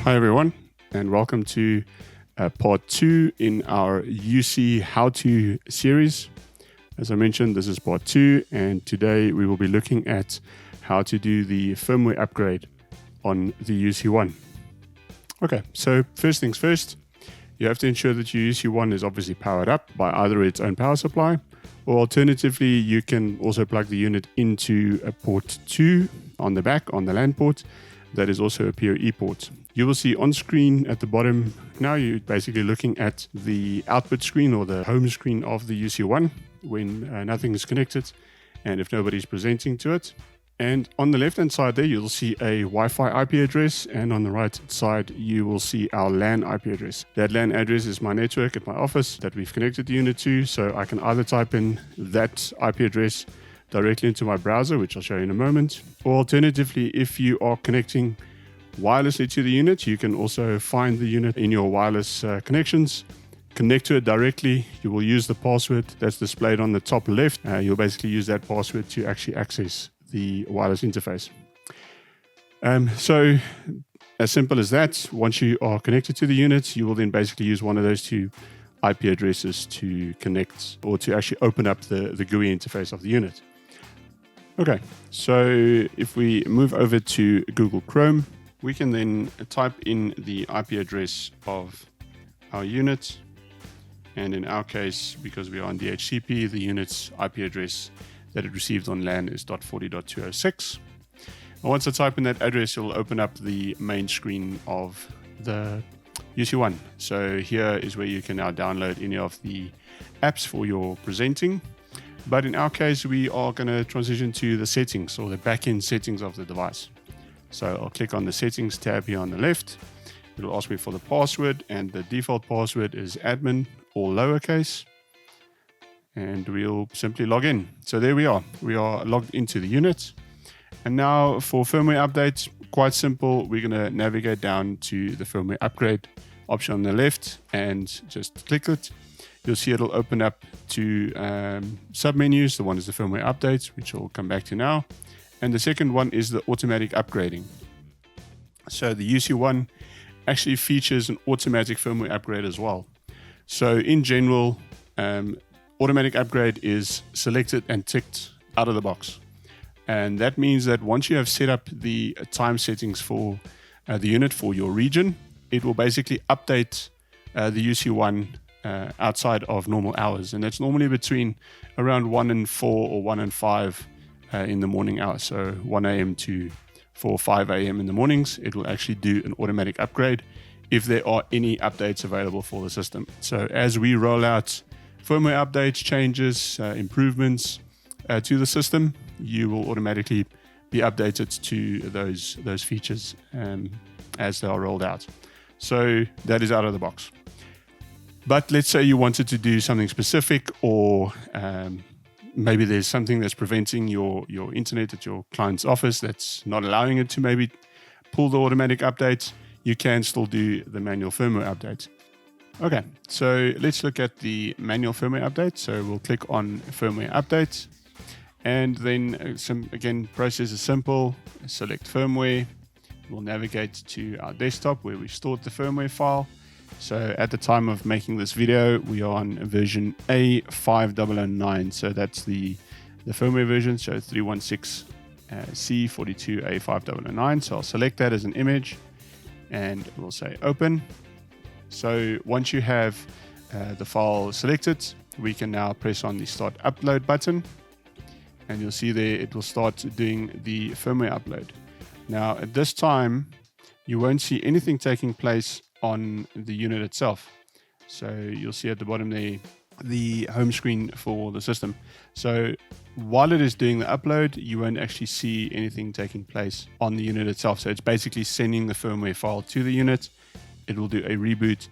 Hi everyone, and welcome to part 2 in our UC how-to series. As I mentioned, this is part 2, and today we will be looking at how to do the firmware upgrade on the UC-1. Okay, so first things first, you have to ensure that your UC-1 is obviously powered up by either its own power supply, or alternatively, you can also plug the unit into a port 2 on the back, on the LAN port. That is also a PoE port. You will see on screen at the bottom, now you're basically looking at the output screen or the home screen of the UC-1 when nothing is connected and if nobody's presenting to it. And on the left hand side there, you'll see a Wi-Fi IP address, and on the right side, you will see our LAN IP address. That LAN address is my network at my office that we've connected the unit to, so I can either type in that IP address directly into my browser, which I'll show you in a moment, or alternatively, if you are connecting wirelessly to the unit, you can also find the unit in your wireless connections, connect to it directly. You will use the password that's displayed on the top left. You'll basically use that password to actually access the wireless interface. So as simple as that. Once you are connected to the unit, you will then basically use one of those two IP addresses to connect or to actually open up the GUI interface of the unit. Okay, so if we move over to Google Chrome, we can then type in the IP address of our unit. And in our case, because we are on DHCP, the unit's IP address that it received on LAN is .40.206. And once I type in that address, it will open up the main screen of the UC-1. So here is where you can now download any of the apps for your presenting. But in our case, we are going to transition to the settings or the back-end settings of the device. So I'll click on the settings tab here on the left. It will ask me for the password, and the default password is admin, all lowercase. And we'll simply log in. So there we are. We are logged into the unit. And now for firmware updates, quite simple. We're going to navigate down to the firmware upgrade option on the left and just click it. You'll see it'll open up to sub-menus. The one is the firmware updates, which I'll come back to now. And the second one is the automatic upgrading. So the UC-1 actually features an automatic firmware upgrade as well. So in general, automatic upgrade is selected and ticked out of the box. And that means that once you have set up the time settings for the unit for your region, it will basically update the UC-1 outside of normal hours. And that's normally between around 1 and 4 or 1 and 5 in the morning hours. So 1 a.m. to 4 or 5 a.m. in the mornings, it will actually do an automatic upgrade if there are any updates available for the system. So as we roll out firmware updates, changes, improvements to the system, you will automatically be updated to those features as they are rolled out. So that is out of the box. But let's say you wanted to do something specific, or maybe there's something that's preventing your internet at your client's office that's not allowing it to maybe pull the automatic updates. You can still do the manual firmware update. Okay, so let's look at the manual firmware update. So we'll click on firmware updates, and then again, process is simple. Select firmware. We'll navigate to our desktop where we stored the firmware file. So at the time of making this video, we are on version A5009. So that's the firmware version, so 316C42A5009. So I'll select that as an image and we'll say open. So once you have the file selected, we can now press on the start upload button. And you'll see there it will start doing the firmware upload. Now at this time, you won't see anything taking place on the unit itself. So you'll see at the bottom there the home screen for the system. So while it is doing the upload, you won't actually see anything taking place on the unit itself. So it's basically sending the firmware file to the unit. It will do a reboot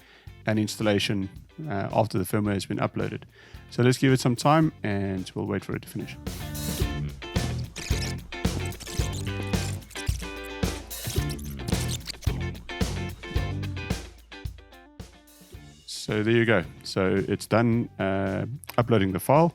and installation after the firmware has been uploaded. So let's give it some time and we'll wait for it to finish. So there you go. So it's done uploading the file.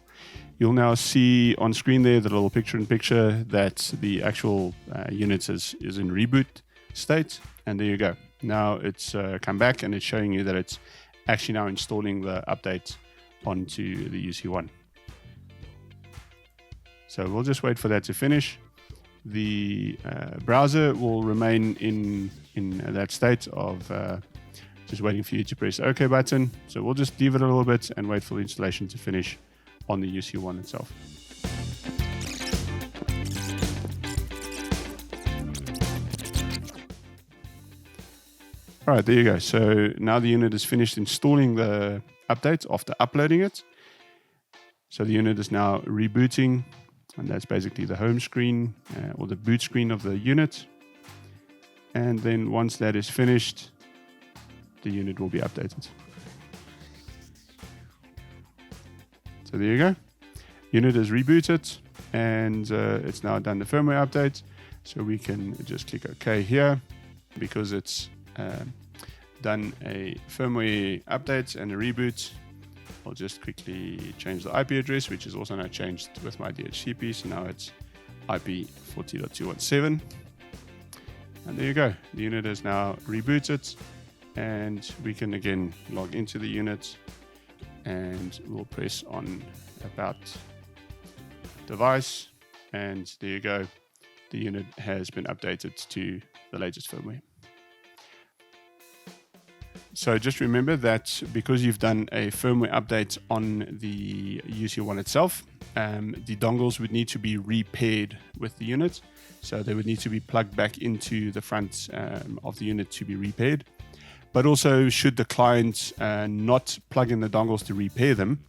You'll now see on screen there the little picture-in-picture that the actual unit is in reboot state, and there you go. Now it's come back and it's showing you that it's actually now installing the update onto the UC-1. So we'll just wait for that to finish. The browser will remain in that state of just waiting for you to press the OK button. So we'll just leave it a little bit and wait for the installation to finish on the UC-1 itself. All right, there you go. So now the unit is finished installing the update after uploading it. So the unit is now rebooting, and that's basically the home screen or the boot screen of the unit. And then once that is finished, the unit will be updated. So there you go. Unit is rebooted, and it's now done the firmware update. So we can just click OK here because it's done a firmware update and a reboot. I'll just quickly change the IP address, which is also now changed with my DHCP. So now it's IP 40.217. And there you go. The unit is now rebooted, and we can again log into the unit, and we'll press on About Device, and there you go. The unit has been updated to the latest firmware. So just remember that because you've done a firmware update on the UC-1 itself, the dongles would need to be repaired with the unit. So they would need to be plugged back into the front of the unit to be repaired. But also, should the client not plug in the dongles to repair them,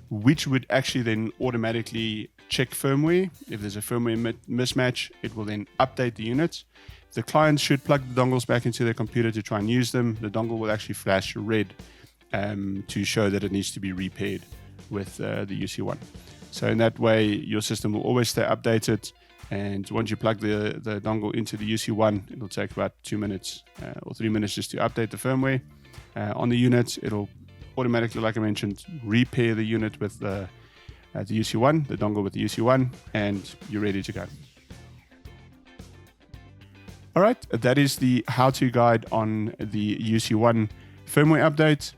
which would actually then automatically check firmware. If there's a firmware mismatch, it will then update the unit. The client should plug the dongles back into their computer to try and use them. The dongle will actually flash red to show that it needs to be repaired with the UC-1. So in that way, your system will always stay updated. And once you plug the dongle into the UC-1, it'll take about 2 minutes or 3 minutes just to update the firmware. On the unit, it'll automatically, like I mentioned, repair the unit with the UC-1, the dongle with the UC-1, and you're ready to go. All right, that is the how-to guide on the UC-1 firmware update.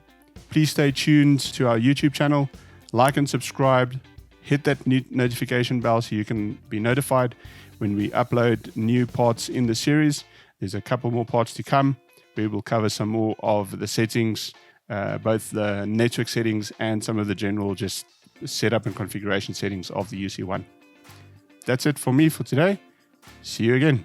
Please stay tuned to our YouTube channel, like and subscribe, hit that notification bell so you can be notified when we upload new parts in the series. There's a couple more parts to come. We will cover some more of the settings, both the network settings and some of the general just setup and configuration settings of the UC-1. That's it for me for today. See you again.